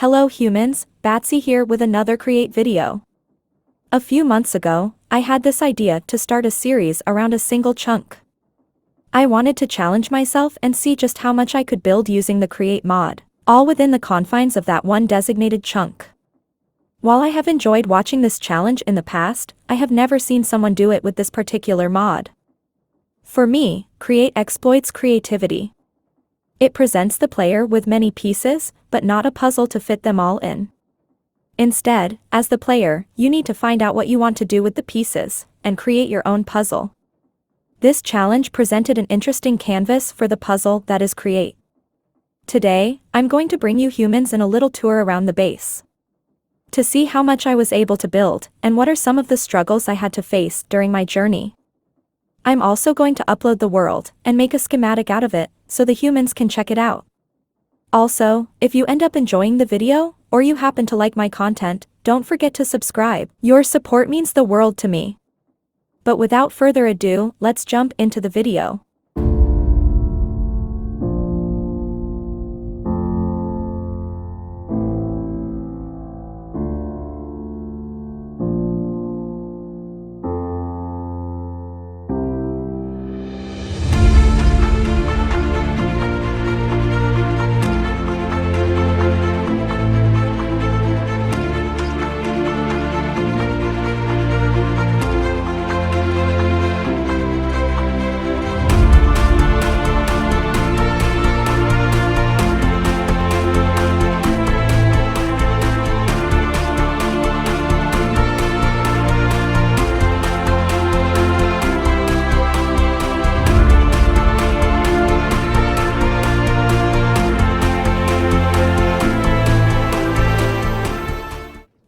Hello humans, Batsy here with another Create video. A few months ago, I had this idea to start a series around a single chunk. I wanted to challenge myself and see just how much I could build using the Create mod, all within the confines of that one designated chunk. While I have enjoyed watching this challenge in the past, I have never seen someone do it with this particular mod. For me, Create exploits creativity. It presents the player with many pieces, but not a puzzle to fit them all in. Instead, as the player, you need to find out what you want to do with the pieces, and create your own puzzle. This challenge presented an interesting canvas for the puzzle that is Create. Today, I'm going to bring you humans in a little tour around the base. To see how much I was able to build, and what are some of the struggles I had to face during my journey. I'm also going to upload the world, and make a schematic out of it, so the humans can check it out. Also, if you end up enjoying the video, or you happen to like my content, don't forget to subscribe. Your support means the world to me. But without further ado, let's jump into the video.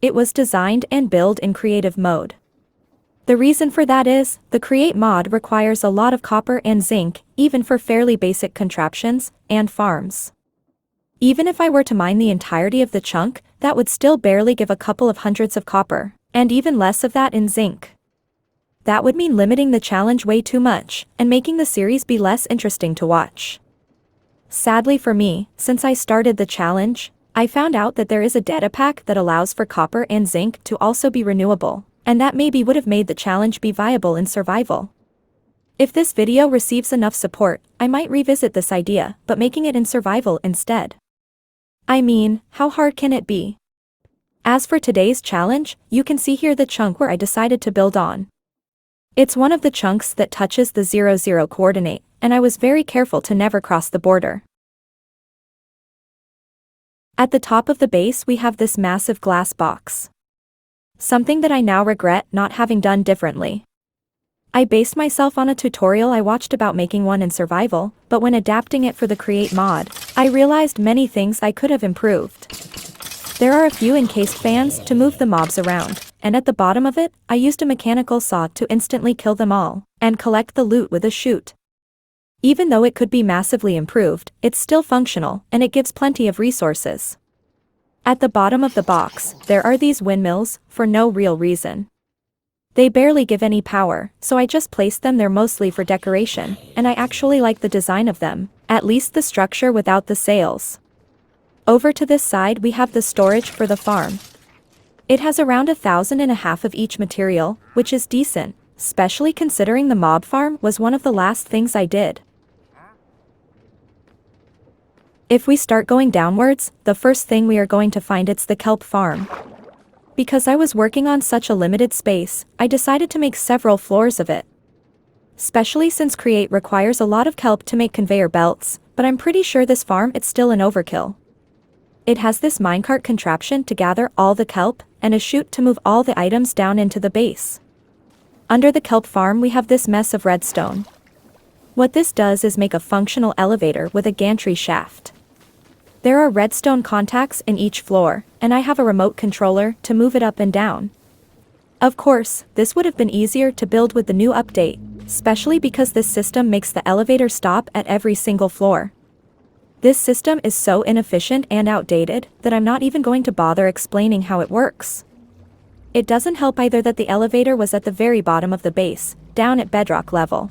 It was designed and built in creative mode. The reason for that is, the Create mod requires a lot of copper and zinc, even for fairly basic contraptions and farms. Even if I were to mine the entirety of the chunk, that would still barely give a couple of hundreds of copper, and even less of that in zinc. That would mean limiting the challenge way too much, and making the series be less interesting to watch. Sadly for me, since I started the challenge, I found out that there is a data pack that allows for copper and zinc to also be renewable, and that maybe would have made the challenge be viable in survival. If this video receives enough support, I might revisit this idea, but making it in survival instead. I mean, how hard can it be? As for today's challenge, you can see here the chunk where I decided to build on. It's one of the chunks that touches the 0,0 coordinate, and I was very careful to never cross the border. At the top of the base we have this massive glass box. Something that I now regret not having done differently. I based myself on a tutorial I watched about making one in survival, but when adapting it for the Create mod, I realized many things I could have improved. There are a few encased fans to move the mobs around, and at the bottom of it, I used a mechanical saw to instantly kill them all, and collect the loot with a chute. Even though it could be massively improved, it's still functional, and it gives plenty of resources. At the bottom of the box, there are these windmills, for no real reason. They barely give any power, so I just placed them there mostly for decoration, and I actually like the design of them, at least the structure without the sails. Over to this side we have the storage for the farm. It has around 1,500 of each material, which is decent, especially considering the mob farm was one of the last things I did. If we start going downwards, the first thing we are going to find it's the kelp farm. Because I was working on such a limited space, I decided to make several floors of it. Especially since Create requires a lot of kelp to make conveyor belts, but I'm pretty sure this farm it's still an overkill. It has this minecart contraption to gather all the kelp, and a chute to move all the items down into the base. Under the kelp farm we have this mess of redstone. What this does is make a functional elevator with a gantry shaft. There are redstone contacts in each floor, and I have a remote controller to move it up and down. Of course, this would have been easier to build with the new update, especially because this system makes the elevator stop at every single floor. This system is so inefficient and outdated that I'm not even going to bother explaining how it works. It doesn't help either that the elevator was at the very bottom of the base, down at bedrock level.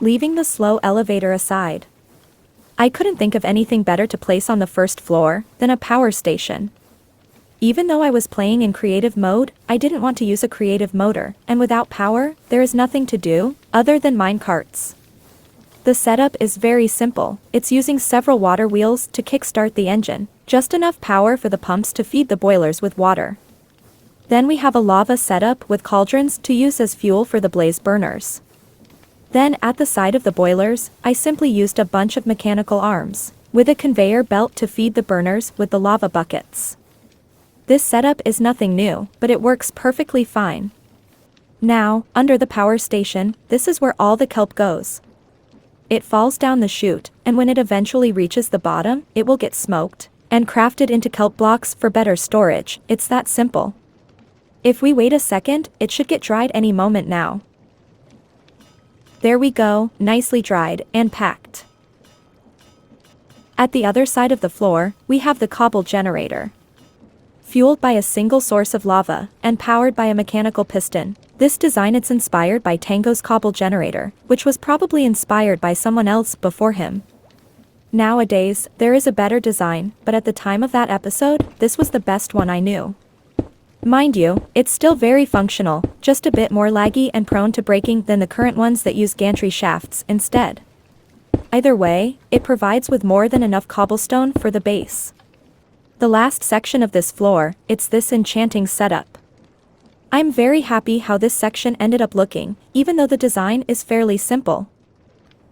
Leaving the slow elevator aside, I couldn't think of anything better to place on the first floor than a power station. Even though I was playing in creative mode, I didn't want to use a creative motor, and without power, there is nothing to do other than mine carts. The setup is very simple. It's using several water wheels to kickstart the engine, just enough power for the pumps to feed the boilers with water. Then we have a lava setup with cauldrons to use as fuel for the blaze burners. Then at the side of the boilers, I simply used a bunch of mechanical arms, with a conveyor belt to feed the burners with the lava buckets. This setup is nothing new, but it works perfectly fine. Now, under the power station, this is where all the kelp goes. It falls down the chute, and when it eventually reaches the bottom, it will get smoked and crafted into kelp blocks for better storage. It's that simple. If we wait a second, it should get dried any moment now. There we go, nicely dried and packed. At the other side of the floor, we have the cobble generator. Fueled by a single source of lava, and powered by a mechanical piston. This design is inspired by Tango's cobble generator, which was probably inspired by someone else before him. Nowadays, there is a better design, but at the time of that episode, this was the best one I knew. Mind you, it's still very functional, just a bit more laggy and prone to breaking than the current ones that use gantry shafts instead. Either way, it provides with more than enough cobblestone for the base. The last section of this floor, it's this enchanting setup. I'm very happy how this section ended up looking, even though the design is fairly simple.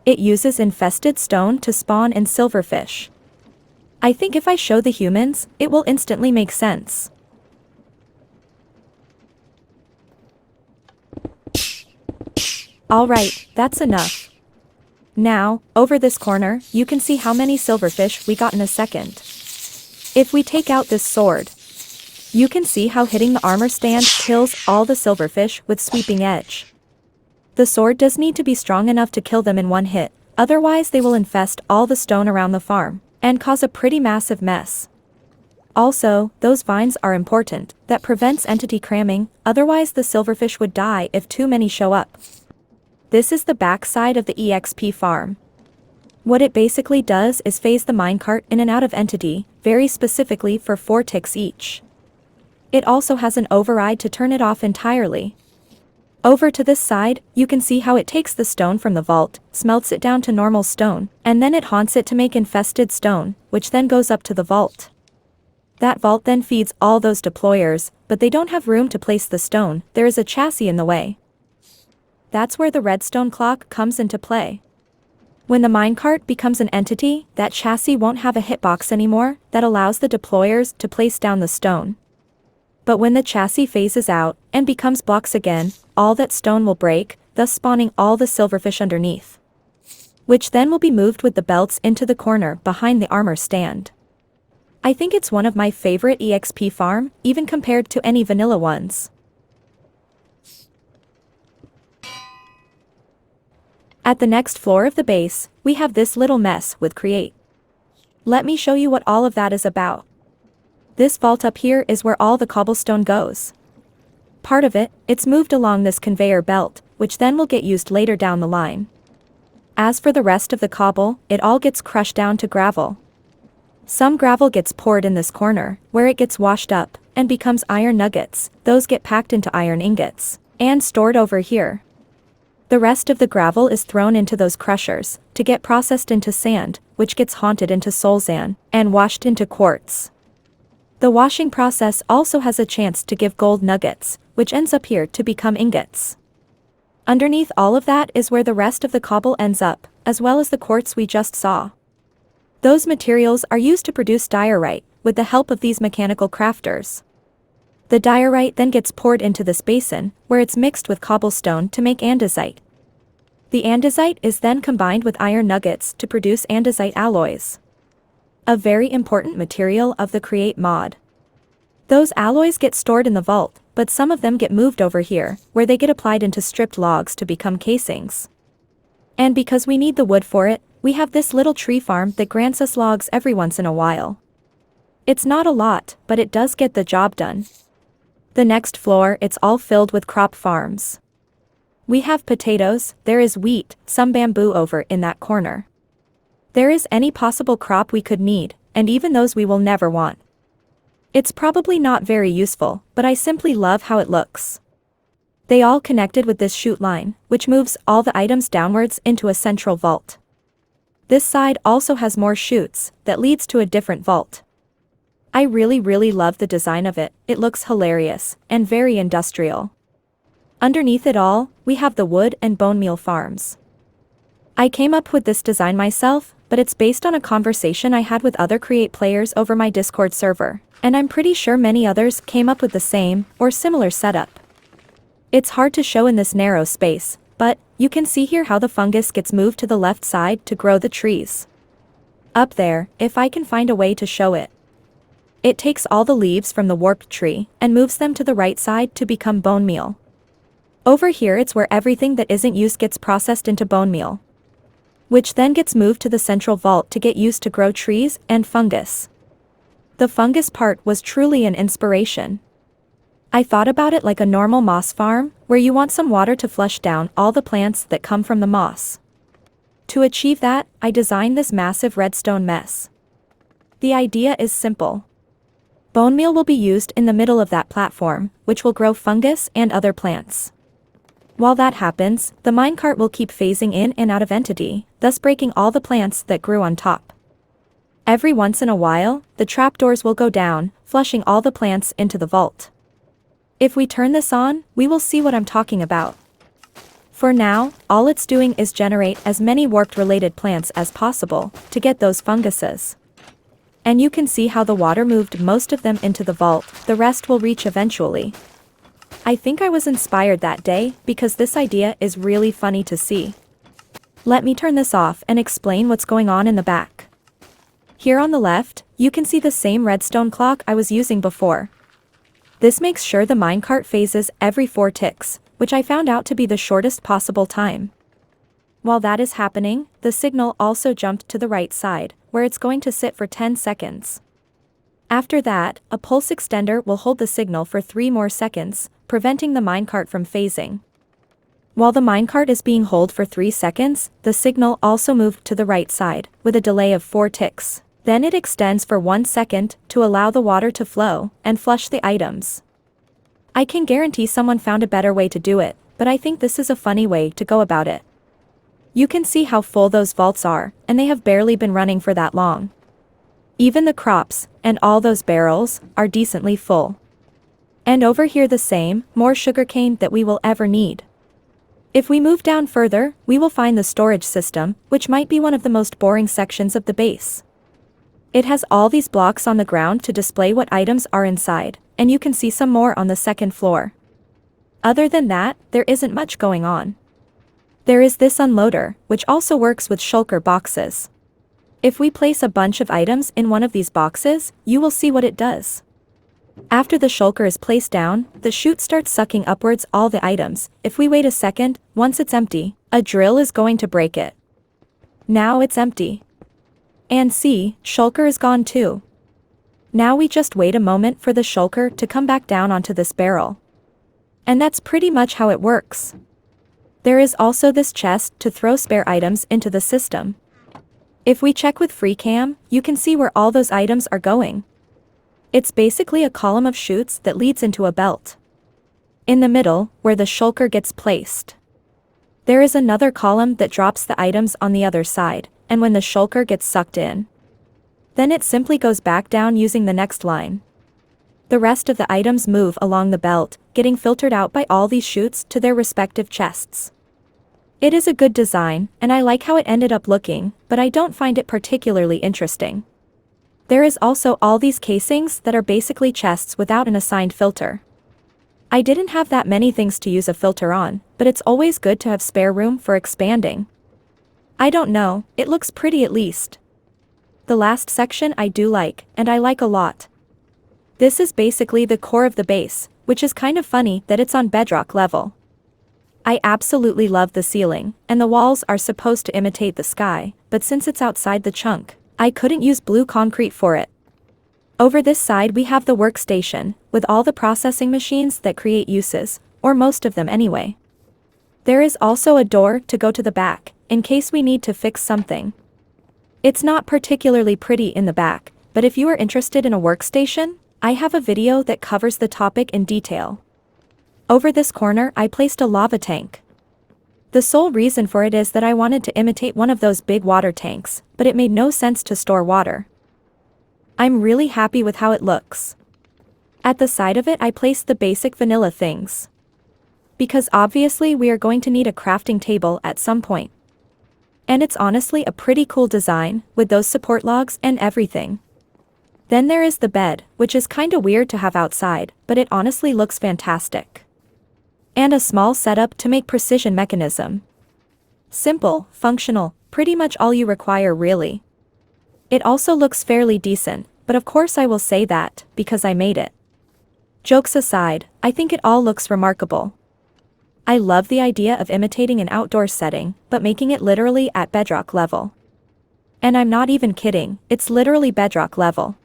It uses infested stone to spawn in silverfish. I think if I show the humans, it will instantly make sense. Alright, that's enough. Now, over this corner, you can see how many silverfish we got in a second. If we take out this sword, you can see how hitting the armor stand kills all the silverfish with sweeping edge. The sword does need to be strong enough to kill them in one hit, otherwise they will infest all the stone around the farm, and cause a pretty massive mess. Also, those vines are important, that prevents entity cramming, otherwise the silverfish would die if too many show up. This is the backside of the EXP farm. What it basically does is phase the minecart in and out of entity, very specifically for 4 ticks each. It also has an override to turn it off entirely. Over to this side, you can see how it takes the stone from the vault, smelts it down to normal stone, and then it haunts it to make infested stone, which then goes up to the vault. That vault then feeds all those deployers, but they don't have room to place the stone, there is a chassis in the way. That's where the redstone clock comes into play. When the minecart becomes an entity, that chassis won't have a hitbox anymore, that allows the deployers to place down the stone. But when the chassis phases out, and becomes blocks again, all that stone will break, thus spawning all the silverfish underneath. Which then will be moved with the belts into the corner behind the armor stand. I think it's one of my favorite EXP farm, even compared to any vanilla ones. At the next floor of the base, we have this little mess with create. Let me show you what all of that is about. This vault up here is where all the cobblestone goes. Part of it, it's moved along this conveyor belt, which then will get used later down the line. As for the rest of the cobble, it all gets crushed down to gravel. Some gravel gets poured in this corner, where it gets washed up, and becomes iron nuggets, those get packed into iron ingots, and stored over here. The rest of the gravel is thrown into those crushers, to get processed into sand, which gets haunted into solzan, and washed into quartz. The washing process also has a chance to give gold nuggets, which ends up here to become ingots. Underneath all of that is where the rest of the cobble ends up, as well as the quartz we just saw. Those materials are used to produce diorite, with the help of these mechanical crafters. The diorite then gets poured into this basin, where it's mixed with cobblestone to make andesite. The andesite is then combined with iron nuggets to produce andesite alloys. A very important material of the Create mod. Those alloys get stored in the vault, but some of them get moved over here, where they get applied into stripped logs to become casings. And because we need the wood for it, we have this little tree farm that grants us logs every once in a while. It's not a lot, but it does get the job done. The next floor, it's all filled with crop farms. We have potatoes, there is wheat, some bamboo over in that corner. There is any possible crop we could need, and even those we will never want. It's probably not very useful, but I simply love how it looks. They all connected with this chute line, which moves all the items downwards into a central vault. This side also has more chutes that leads to a different vault. I really love the design of it. It looks hilarious and very industrial. Underneath it all, we have the wood and bone meal farms. I came up with this design myself, but it's based on a conversation I had with other Create players over my Discord server, and I'm pretty sure many others came up with the same or similar setup. It's hard to show in this narrow space, but you can see here how the fungus gets moved to the left side to grow the trees. Up there, if I can find a way to show it. It takes all the leaves from the warped tree and moves them to the right side to become bone meal. Over here it's where everything that isn't used gets processed into bone meal, which then gets moved to the central vault to get used to grow trees and fungus. The fungus part was truly an inspiration. I thought about it like a normal moss farm, where you want some water to flush down all the plants that come from the moss. To achieve that, I designed this massive redstone mess. The idea is simple. Bone meal will be used in the middle of that platform, which will grow fungus and other plants. While that happens, the minecart will keep phasing in and out of entity, thus breaking all the plants that grew on top. Every once in a while, the trapdoors will go down, flushing all the plants into the vault. If we turn this on, we will see what I'm talking about. For now, all it's doing is generate as many warped-related plants as possible to get those funguses. And you can see how the water moved most of them into the vault, the rest will reach eventually. I think I was inspired that day because this idea is really funny to see. Let me turn this off and explain what's going on in the back. Here on the left, you can see the same redstone clock I was using before. This makes sure the minecart phases every 4 ticks, which I found out to be the shortest possible time. While that is happening, the signal also jumped to the right side, where it's going to sit for 10 seconds. After that, a pulse extender will hold the signal for 3 more seconds, preventing the minecart from phasing. While the minecart is being held for 3 seconds, the signal also moved to the right side, with a delay of 4 ticks. Then it extends for 1 second to allow the water to flow and flush the items. I can guarantee someone found a better way to do it, but I think this is a funny way to go about it. You can see how full those vaults are, and they have barely been running for that long. Even the crops, and all those barrels, are decently full. And over here the same, more sugarcane that we will ever need. If we move down further, we will find the storage system, which might be one of the most boring sections of the base. It has all these blocks on the ground to display what items are inside, and you can see some more on the second floor. Other than that, there isn't much going on. There is this unloader, which also works with shulker boxes. If we place a bunch of items in one of these boxes, you will see what it does. After the shulker is placed down, the chute starts sucking upwards all the items. If we wait a second, once it's empty, a drill is going to break it. Now it's empty. And see, shulker is gone too. Now we just wait a moment for the shulker to come back down onto this barrel. And that's pretty much how it works. There is also this chest to throw spare items into the system. If we check with FreeCam, you can see where all those items are going. It's basically a column of chutes that leads into a belt. In the middle, where the shulker gets placed, there is another column that drops the items on the other side, and when the shulker gets sucked in, then it simply goes back down using the next line. The rest of the items move along the belt, getting filtered out by all these chutes to their respective chests. It is a good design, and I like how it ended up looking, but I don't find it particularly interesting. There is also all these casings that are basically chests without an assigned filter. I didn't have that many things to use a filter on, but it's always good to have spare room for expanding. I don't know, it looks pretty at least. The last section I do like, and I like a lot. This is basically the core of the base, which is kind of funny that it's on bedrock level. I absolutely love the ceiling, and the walls are supposed to imitate the sky, but since it's outside the chunk, I couldn't use blue concrete for it. Over this side we have the workstation, with all the processing machines that create uses, or most of them anyway. There is also a door to go to the back, in case we need to fix something. It's not particularly pretty in the back, but if you are interested in a workstation, I have a video that covers the topic in detail. Over this corner I placed a lava tank. The sole reason for it is that I wanted to imitate one of those big water tanks, but it made no sense to store water. I'm really happy with how it looks. At the side of it I placed the basic vanilla things. Because obviously we are going to need a crafting table at some point. And it's honestly a pretty cool design, with those support logs and everything. Then there is the bed, which is kinda weird to have outside, but it honestly looks fantastic. And a small setup to make precision mechanism. Simple, functional, pretty much all you require really. It also looks fairly decent, but of course I will say that, because I made it. Jokes aside, I think it all looks remarkable. I love the idea of imitating an outdoor setting, but making it literally at Bedrock level. And I'm not even kidding, it's literally Bedrock level.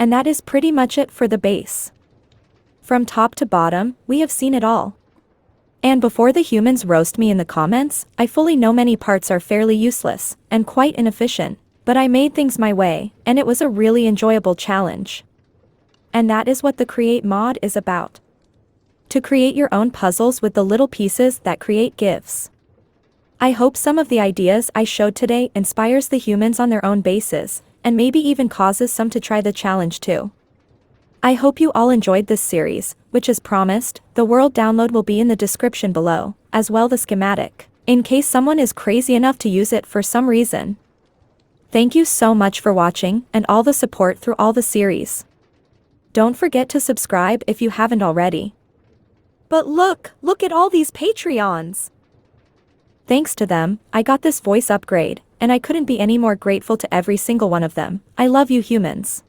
And that is pretty much it for the base. From top to bottom, we have seen it all. And before the humans roast me in the comments, I fully know many parts are fairly useless, and quite inefficient, but I made things my way, and it was a really enjoyable challenge. And that is what the Create mod is about. To create your own puzzles with the little pieces that Create gives. I hope some of the ideas I showed today inspires the humans on their own bases, and maybe even causes some to try the challenge too. I hope you all enjoyed this series, which as promised, the world download will be in the description below, as well the schematic, in case someone is crazy enough to use it for some reason. Thank you so much for watching, and all the support through all the series. Don't forget to subscribe if you haven't already. But look at all these Patreons! Thanks to them, I got this voice upgrade, and I couldn't be any more grateful to every single one of them. I love you humans.